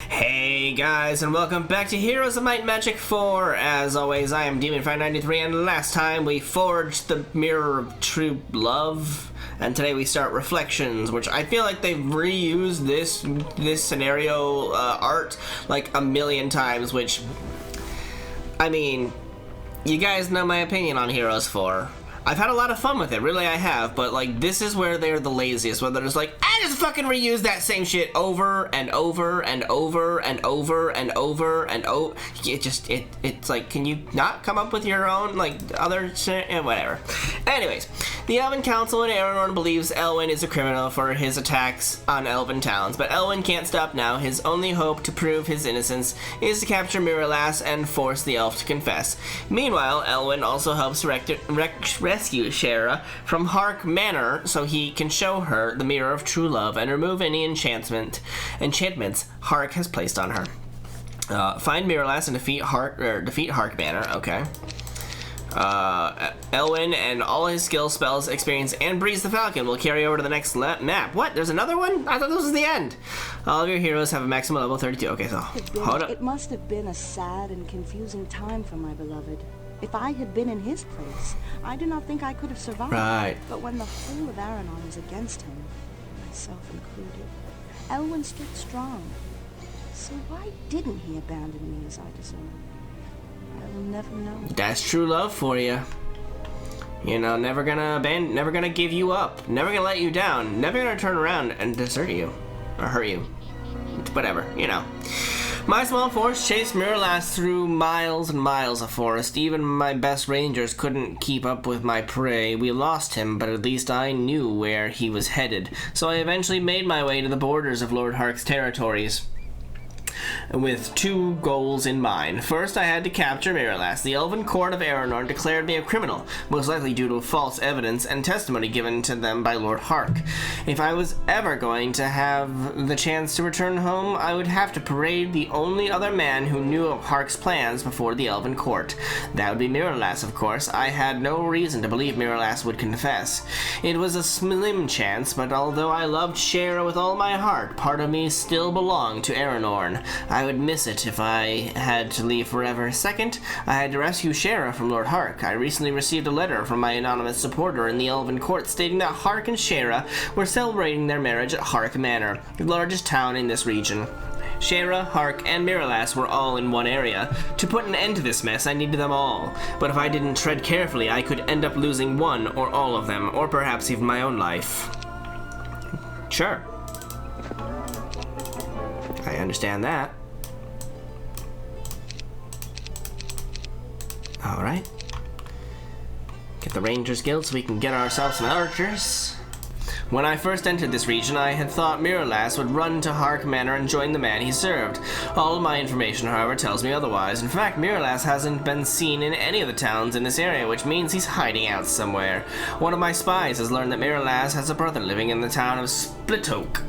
Hey guys, and welcome back to Heroes of Might and Magic 4. As always, I am Demon593, and last time we forged the Mirror of True Love, and today we start Reflections, which I feel like they've reused this scenario art like a million times, which, I mean, you guys know my opinion on Heroes 4. I've had a lot of fun with it, really I have, but like this is where they're the laziest, where they're just like, I just fucking reuse that same shit over and over and over and over and over and over. It's like, can you not come up with your own like other shit? Whatever. Anyways, the Elven Council in Aranorn believes Elwyn is a criminal for his attacks on Elven towns, but Elwyn can't stop now. His only hope to prove his innocence is to capture Miralass and force the elf to confess. Meanwhile, Elwyn also helps rescue Shara from Hark Manor so he can show her the Mirror of True Love and remove any enchantments Hark has placed on her. Find Miralass and defeat Hark Manor. Okay. Elwyn and all his skill spells, experience, and Breeze the Falcon will carry over to the next map. What? There's another one? I thought this was the end. All of your heroes have a maximum level 32. Okay, so hold up. It must have been a sad and confusing time for my beloved. If I had been in his place, I do not think I could have survived. Right. But when the whole of Aranon was against him, myself included, Elwyn stood strong. So why didn't he abandon me as I deserved? I will never know. That's true love for you. You know, never gonna give you up, never gonna let you down, never gonna turn around and desert you or hurt you. Whatever, you know. My small force chased Miralass through miles and miles of forest. Even my best rangers couldn't keep up with my prey. We lost him, but at least I knew where he was headed. So I eventually made my way to the borders of Lord Hark's territories, with two goals in mind. First, I had to capture Miralass. The Elven Court of Aranorn declared me a criminal, most likely due to false evidence and testimony given to them by Lord Hark. If I was ever going to have the chance to return home, I would have to parade the only other man who knew of Hark's plans before the Elven Court. That would be Miralass, of course. I had no reason to believe Miralass would confess. It was a slim chance, but although I loved Shara with all my heart, part of me still belonged to Aranorn. I would miss it if I had to leave forever. Second, I had to rescue Shara from Lord Hark. I recently received a letter from my anonymous supporter in the Elven Court stating that Hark and Shara were celebrating their marriage at Hark Manor, the largest town in this region. Shara, Hark, and Miralass were all in one area. To put an end to this mess, I needed them all. But if I didn't tread carefully, I could end up losing one or all of them, or perhaps even my own life. Sure. I understand that. Alright. Get the Rangers Guild so we can get ourselves some archers. When I first entered this region, I had thought Miralass would run to Hark Manor and join the man he served. All of my information, however, tells me otherwise. In fact, Miralass hasn't been seen in any of the towns in this area, which means he's hiding out somewhere. One of my spies has learned that Miralass has a brother living in the town of Splitoak.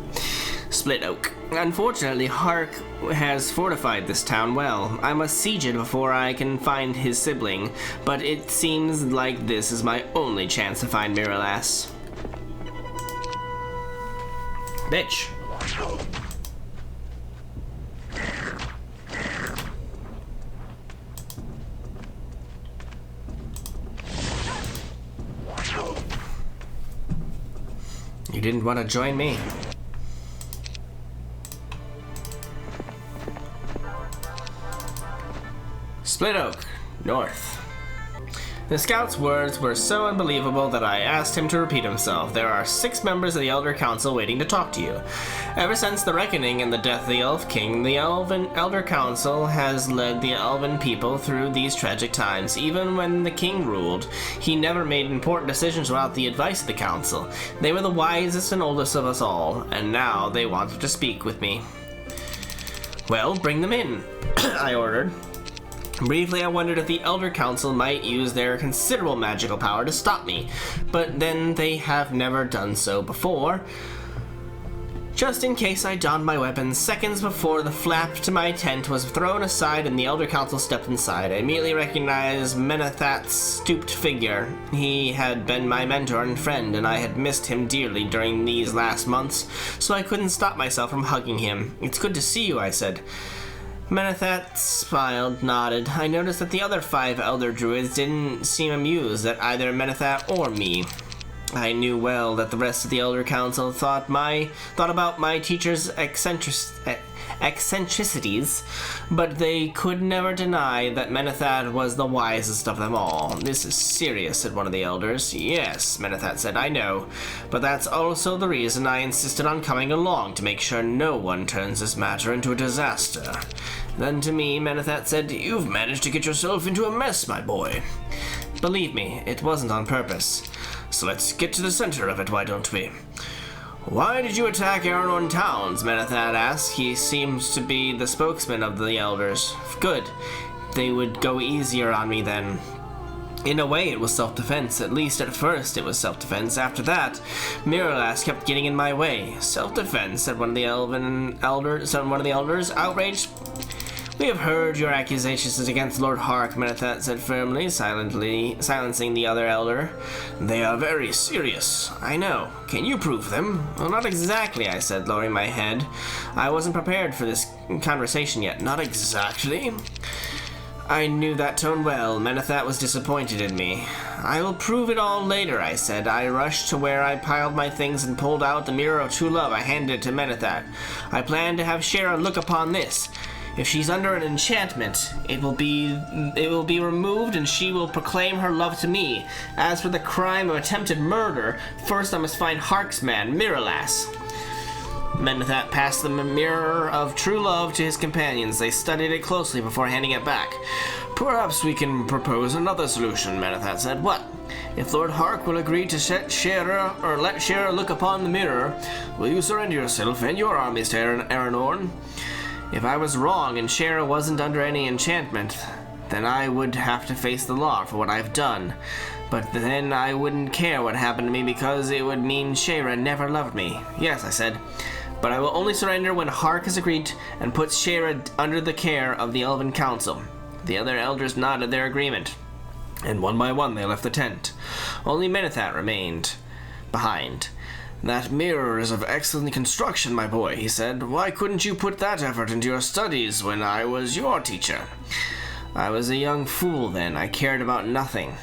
Unfortunately, Hark has fortified this town well. I must siege it before I can find his sibling, but it seems like this is my only chance to find Miralass. Bitch. You didn't want to join me. Splitoak, north. The scout's words were so unbelievable that I asked him to repeat himself. There are 6 members of the Elder Council waiting to talk to you. Ever since the Reckoning and the death of the Elf King, the Elder Council has led the Elven people through these tragic times. Even when the King ruled, he never made important decisions without the advice of the Council. They were the wisest and oldest of us all, and now they wanted to speak with me. Well, bring them in, I ordered. Briefly, I wondered if the Elder Council might use their considerable magical power to stop me, but then they have never done so before. Just in case I donned my weapons, seconds before the flap to my tent was thrown aside and the Elder Council stepped inside. I immediately recognized Menathat's stooped figure. He had been my mentor and friend, and I had missed him dearly during these last months, so I couldn't stop myself from hugging him. "It's good to see you," I said. Menathat smiled, nodded. I noticed that the other 5 Elder Druids didn't seem amused at either Menathat or me. I knew well that the rest of the Elder Council thought about my teacher's eccentricities, but they could never deny that Menathat was the wisest of them all. "This is serious," said one of the elders. "Yes," Menathat said, "I know, but that's also the reason I insisted on coming along, to make sure no one turns this matter into a disaster." Then to me, Menathat said, "You've managed to get yourself into a mess, my boy. Believe me, it wasn't on purpose. So let's get to the center of it, why don't we?" "Why did you attack Aranon Towns?" Menathat asked. He seems to be the spokesman of the elders. "Good. They would go easier on me then." In a way, it was self-defense. At least at first it was self-defense. After that, Miralas kept getting in my way. "Self-defense," said one of the elders, outraged. "We have heard your accusations against Lord Hark," Menathat said firmly, silencing the other elder. "They are very serious." "I know. Can you prove them?" "Well, not exactly," I said, lowering my head. I wasn't prepared for this conversation yet. "Not exactly?" I knew that tone well. Menathat was disappointed in me. "I will prove it all later," I said. I rushed to where I piled my things and pulled out the Mirror of True Love. I handed it to Menathat. "I plan to have Shara look upon this. If she's under an enchantment, it will be removed and she will proclaim her love to me. As for the crime of attempted murder, first I must find Hark's man, Miralas." Menathat passed the Mirror of True Love to his companions. They studied it closely before handing it back. "Perhaps we can propose another solution," Menathat said. "What?" "If Lord Hark will agree to let Shara look upon the mirror, will you surrender yourself and your armies to Aranorn? If I was wrong and Shara wasn't under any enchantment, then I would have to face the law for what I've done. But then I wouldn't care what happened to me because it would mean Shara never loved me." "Yes," I said, "but I will only surrender when Hark has agreed and puts Shara under the care of the Elven Council." The other elders nodded their agreement, and one by one they left the tent. Only Menathat remained behind. "That mirror is of excellent construction, my boy," he said. "Why couldn't you put that effort into your studies when I was your teacher?" "I was a young fool then. I cared about nothing."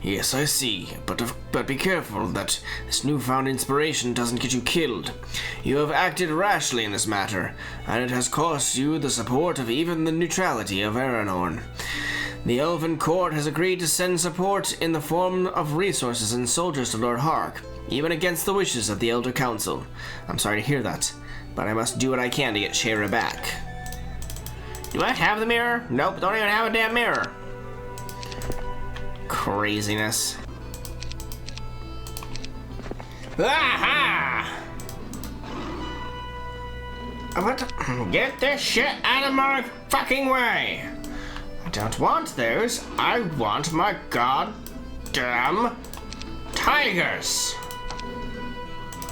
"Yes, I see. But be careful that this newfound inspiration doesn't get you killed. You have acted rashly in this matter, and it has cost you the support of even the neutrality of Aranorn. The Elven Court has agreed to send support in the form of resources and soldiers to Lord Hark, even against the wishes of the Elder Council. I'm sorry to hear that, but I must do what I can to get Shara back." "Do I have the mirror?" "Nope, don't even have a damn mirror." Craziness. Aha! What? Get this shit out of my fucking way! I don't want those. I want my goddamn tigers!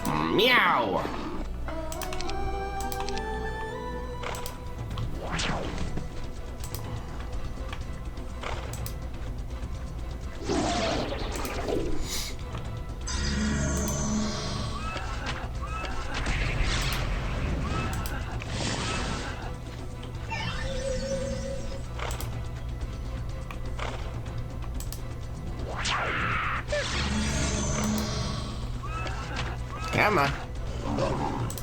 Meow! Come on.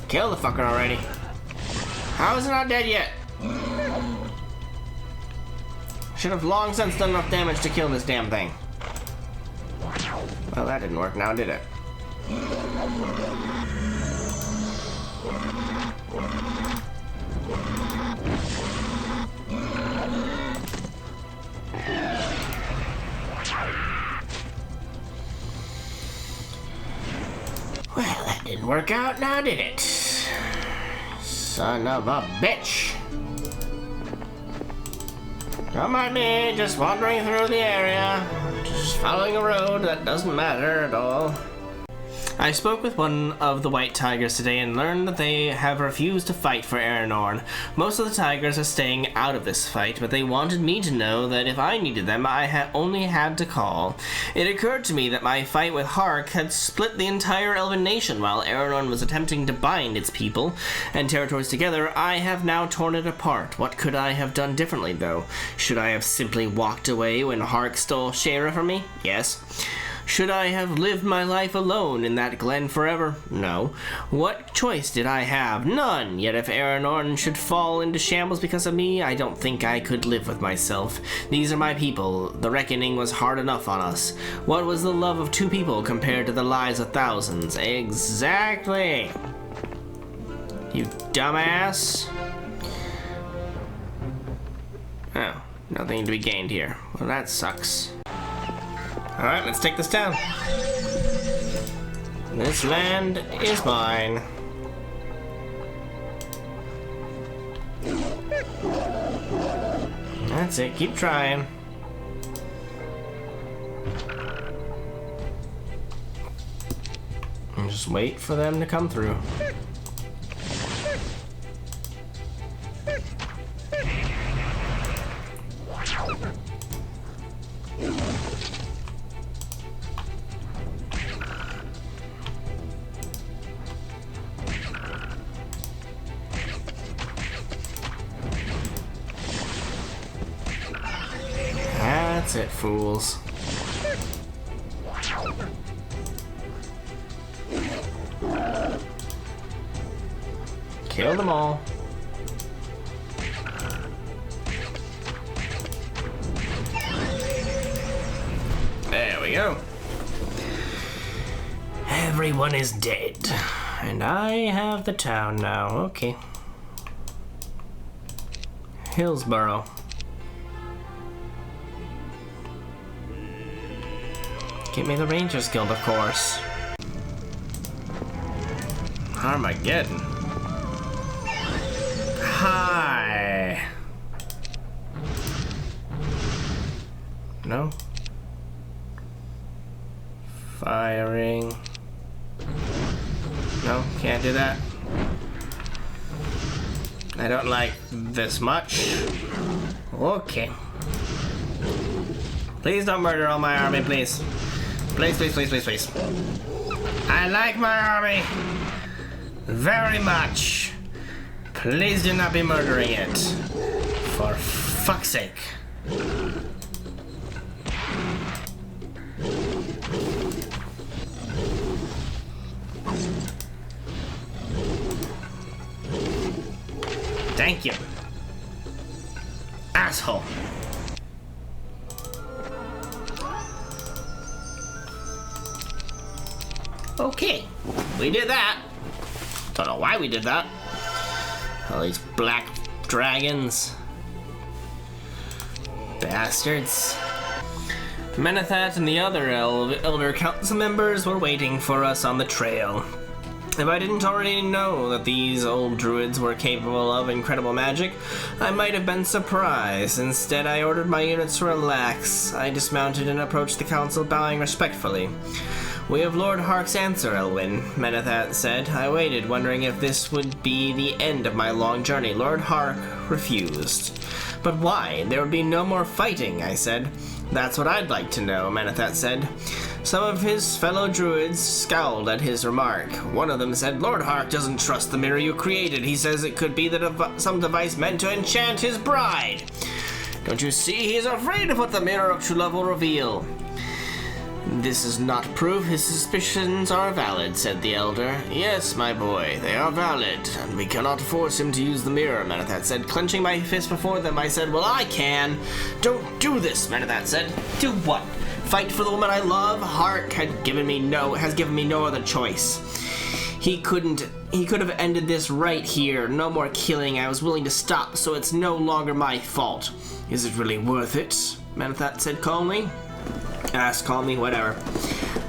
Kill the fucker already. How is it not dead yet? Should have long since done enough damage to kill this damn thing. Well, that didn't work now, did it? Well, that didn't work out now, did it? Son of a bitch. Don't mind me, just wandering through the area. Just following a road that doesn't matter at all. I spoke with one of the white tigers today and learned that they have refused to fight for Aranorn. Most of the tigers are staying out of this fight, but they wanted me to know that if I needed them, I only had to call. It occurred to me that my fight with Hark had split the entire Elven nation while Aranorn was attempting to bind its people and territories together. I have now torn it apart. What could I have done differently, though? Should I have simply walked away when Hark stole Shara from me? Yes. Should I have lived my life alone in that glen forever? No. What choice did I have? None. Yet if Aranorn should fall into shambles because of me, I don't think I could live with myself. These are my people. The reckoning was hard enough on us. What was the love of two people compared to the lives of thousands? Exactly. You dumbass. Oh, nothing to be gained here. Well, that sucks. Alright, let's take this town. This land is mine. That's it, keep trying. And just wait for them to come through. That's it, fools. Kill them all. There we go. Everyone is dead. And I have the town now. Okay. Hillsborough. Give me the Rangers Guild, of course. Armageddon. Hi. No. Firing. No, can't do that. I don't like this much. Okay. Please don't murder all my army, please. Please, please, please, please, please. I like my army very much. Please do not be murdering it. For fuck's sake. Thank you. Asshole. Okay, we did that. Don't know why we did that. All these black dragons. Bastards. Menathat and the other Elder Council members were waiting for us on the trail. If I didn't already know that these old druids were capable of incredible magic, I might have been surprised. Instead, I ordered my units to relax. I dismounted and approached the council, bowing respectfully. We have Lord Hark's answer, Elwyn, Menathat said. I waited, wondering if this would be the end of my long journey. Lord Hark refused. But why? There would be no more fighting, I said. That's what I'd like to know, Menathat said. Some of his fellow druids scowled at his remark. One of them said, Lord Hark doesn't trust the mirror you created. He says it could be some device meant to enchant his bride. Don't you see? He is afraid of what the mirror of true love will reveal. This is not proof his suspicions are valid, said the elder. Yes, my boy, they are valid, and we cannot force him to use the mirror, Menathat said. Clenching my fist before them, I said, well, I can. Don't do this, Menathat said. Do what? Fight for the woman I love? Hark has given me no other choice. He could have ended this right here. No more killing. I was willing to stop, so it's no longer my fault. Is it really worth it? Menathat said calmly. Asked calmly, whatever.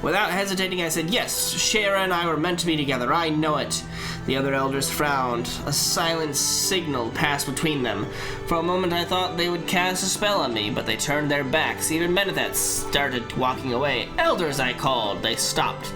Without hesitating, I said, yes, Shara and I were meant to be together. I know it. The other elders frowned. A silent signal passed between them. For a moment, I thought they would cast a spell on me, but they turned their backs. Even Menathat started walking away. Elders, I called. They stopped.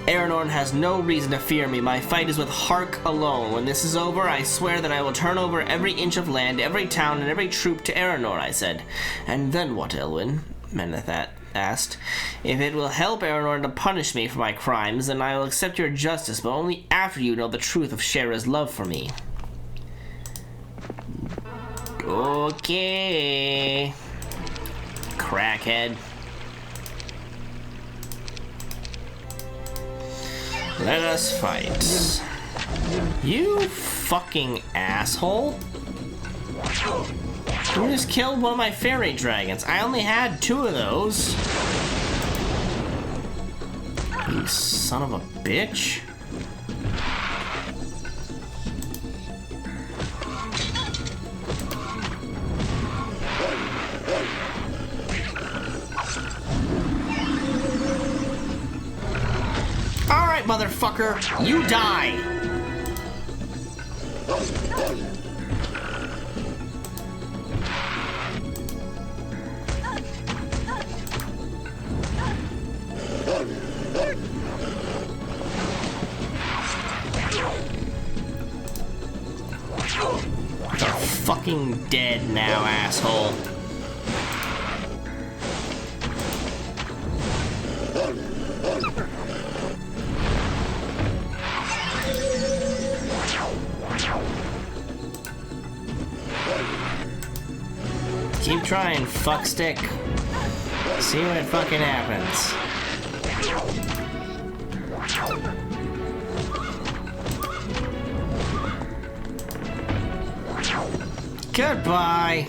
Aranorn has no reason to fear me. My fight is with Hark alone. When this is over, I swear that I will turn over every inch of land, every town, and every troop to Aranorn, I said. And then what, Elwyn? Menethat asked. If it will help Aranorn to punish me for my crimes, then I will accept your justice, but only after you know the truth of Shera's love for me. Okay. Crackhead. Let us fight. You fucking asshole. You just killed one of my fairy dragons. I only had 2 of those. You son of a bitch. Alright, motherfucker, you die! You're fucking dead now, asshole. Keep trying, fuckstick. See what fucking happens. Goodbye.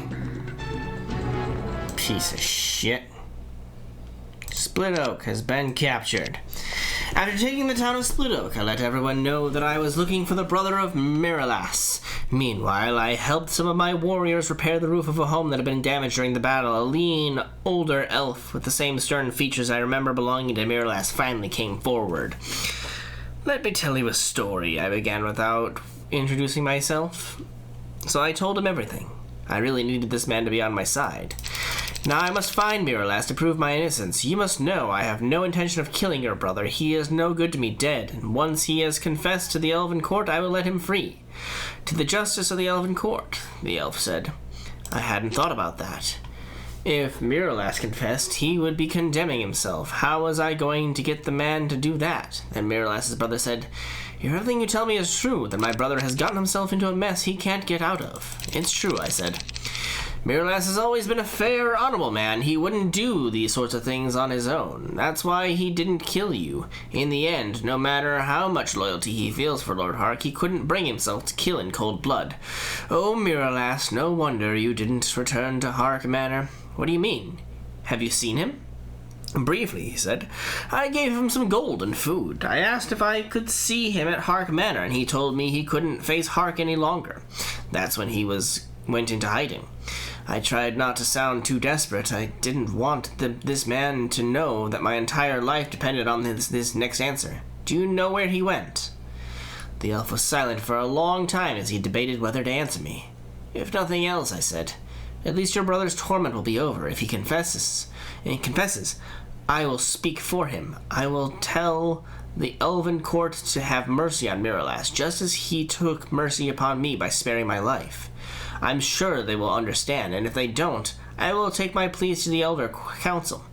Piece of shit. Splitoak has been captured. After taking the town of Splitoak, I let everyone know that I was looking for the brother of Miralas. Meanwhile, I helped some of my warriors repair the roof of a home that had been damaged during the battle. A lean, older elf with the same stern features I remember belonging to Miralas finally came forward. Let me tell you a story, I began without introducing myself. So I told him everything. I really needed this man to be on my side. Now I must find Miralas to prove my innocence. You must know I have no intention of killing your brother. He is no good to me dead, and once he has confessed to the Elven Court, I will let him free. To the justice of the Elven Court, the elf said. I hadn't thought about that. If Miralas confessed, he would be condemning himself. How was I going to get the man to do that? Then Miralas's brother said, if everything you tell me is true, then my brother has gotten himself into a mess he can't get out of. It's true, I said. Miralas has always been a fair, honorable man. He wouldn't do these sorts of things on his own. That's why he didn't kill you. In the end, no matter how much loyalty he feels for Lord Hark, he couldn't bring himself to kill in cold blood. Oh, Miralas, no wonder you didn't return to Hark Manor. What do you mean? Have you seen him? Briefly, he said. I gave him some gold and food. I asked if I could see him at Hark Manor, and he told me he couldn't face Hark any longer. That's when he went into hiding. I tried not to sound too desperate. I didn't want this man to know that my entire life depended on this next answer. Do you know where he went? The elf was silent for a long time as he debated whether to answer me. If nothing else, I said, at least your brother's torment will be over if he confesses. I will speak for him. I will tell the Elven Court to have mercy on Miralas, just as he took mercy upon me by sparing my life. I'm sure they will understand, and if they don't, I will take my pleas to the Elder Council.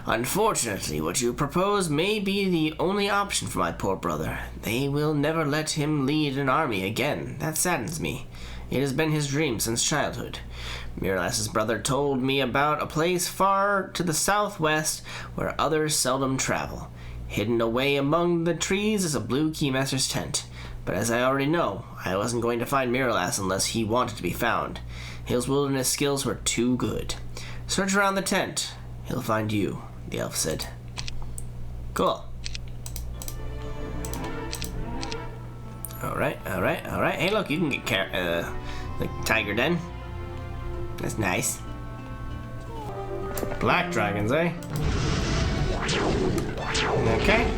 Unfortunately, what you propose may be the only option for my poor brother. They will never let him lead an army again. That saddens me. It has been his dream since childhood. Miralas's brother told me about a place far to the southwest where others seldom travel. Hidden away among the trees is a blue keymaster's tent. But as I already know, I wasn't going to find Miralas unless he wanted to be found. His wilderness skills were too good. Search around the tent. He'll find you, the elf said. Cool. Alright. Hey, look, you can get the tiger den. That's nice. Black dragons, eh? Okay.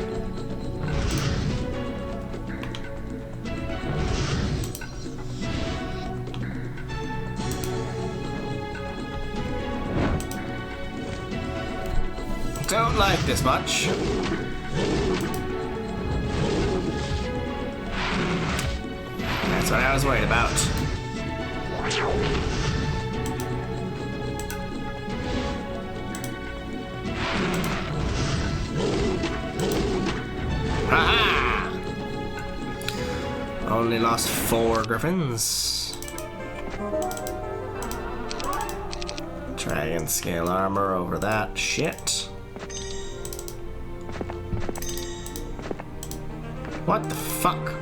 Don't like this much. That's what I was worried about. Haha! Only lost 4 griffins. Dragon scale armor over that shit. What the fuck?